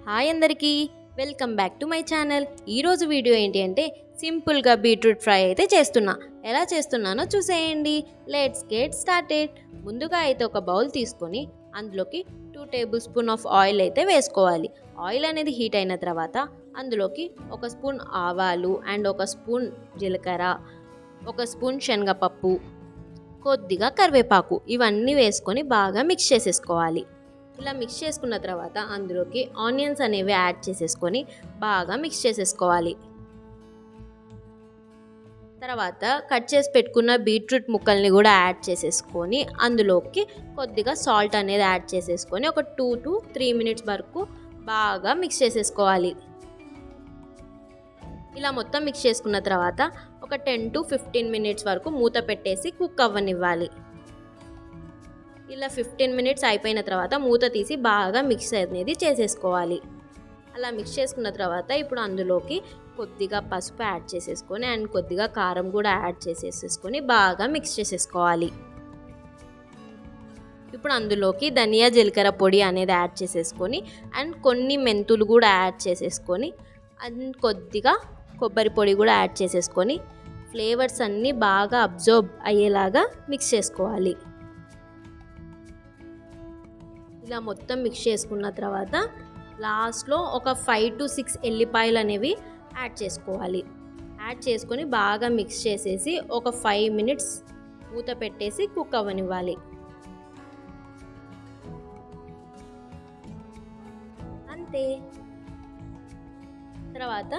Hi అందరికీ, welcome back to my channel. ఈరోజు video ఏంటి అంటే సింపుల్గా బీట్రూట్ ఫ్రై అయితే చేస్తున్నా. ఎలా చేస్తున్నానో చూసేయండి. Let's get started. ముందుగా అయితే ఒక బౌల్ తీసుకొని అందులోకి 2 టేబుల్ స్పూన్ ఆఫ్ ఆయిల్ అయితే వేసుకోవాలి. ఆయిల్ అనేది హీట్ అయిన తర్వాత అందులోకి 1 స్పూన్ ఆవాలు అండ్ 1 స్పూన్ జీలకర్ర, 1 స్పూన్ శనగపప్పు, కొద్దిగా కరివేపాకు ఇవన్నీ వేసుకొని బాగా మిక్స్ చేసేసుకోవాలి. ఇలా మిక్స్ చేసుకున్న తర్వాత అందులోకి ఆనియన్స్ అనేవి యాడ్ చేసేసుకొని బాగా మిక్స్ చేసేసుకోవాలి. తర్వాత కట్ చేసి పెట్టుకున్న బీట్రూట్ ముక్కల్ని కూడా యాడ్ చేసేసుకొని అందులోకి కొద్దిగా సాల్ట్ అనేది యాడ్ చేసేసుకొని ఒక 2 to 3 మినిట్స్ వరకు బాగా మిక్స్ చేసేసుకోవాలి. ఇలా మొత్తం మిక్స్ చేసుకున్న తర్వాత ఒక 10 to 15 మినిట్స్ వరకు మూత పెట్టేసి కుక్ అవ్వనివ్వాలి. ఇలా 15 మినిట్స్ అయిపోయిన తర్వాత మూత తీసి బాగా మిక్స్ అనేది చేసేసుకోవాలి. అలా మిక్స్ చేసుకున్న తర్వాత ఇప్పుడు అందులోకి కొద్దిగా పసుపు యాడ్ చేసేసుకొని అండ్ కొద్దిగా కారం కూడా యాడ్ చేసేసుకొని బాగా మిక్స్ చేసేసుకోవాలి. ఇప్పుడు అందులోకి ధనియా జీలకర్ర పొడి అనేది యాడ్ చేసేసుకొని అండ్ కొన్ని మెంతులు కూడా యాడ్ చేసేసుకొని అండ్ కొద్దిగా కొబ్బరి పొడి కూడా యాడ్ చేసేసుకొని ఫ్లేవర్స్ అన్నీ బాగా అబ్జర్వ్ అయ్యేలాగా మిక్స్ చేసుకోవాలి. ఇలా మొత్తం మిక్స్ చేసుకున్న తర్వాత లాస్ట్లో ఒక 5 to 6 ఎల్లిపాయలు అనేవి యాడ్ చేసుకోవాలి. యాడ్ చేసుకొని బాగా మిక్స్ చేసేసి ఒక 5 మినిట్స్ మూత పెట్టేసి కుక్ అవ్వనివ్వాలి. అంతే. తర్వాత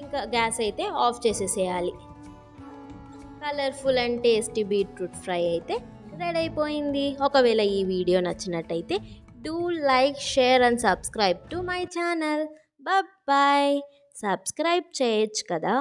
ఇంకా గ్యాస్ అయితే ఆఫ్ చేసేసేయాలి. Colourful and tasty beetroot fry అయితే రెడీ అయిపోయింది. ఒకవేళ ఈ వీడియో నచ్చినట్టయితే do like, share and subscribe to my channel. Bye. Subscribe చేయొచ్చు కదా.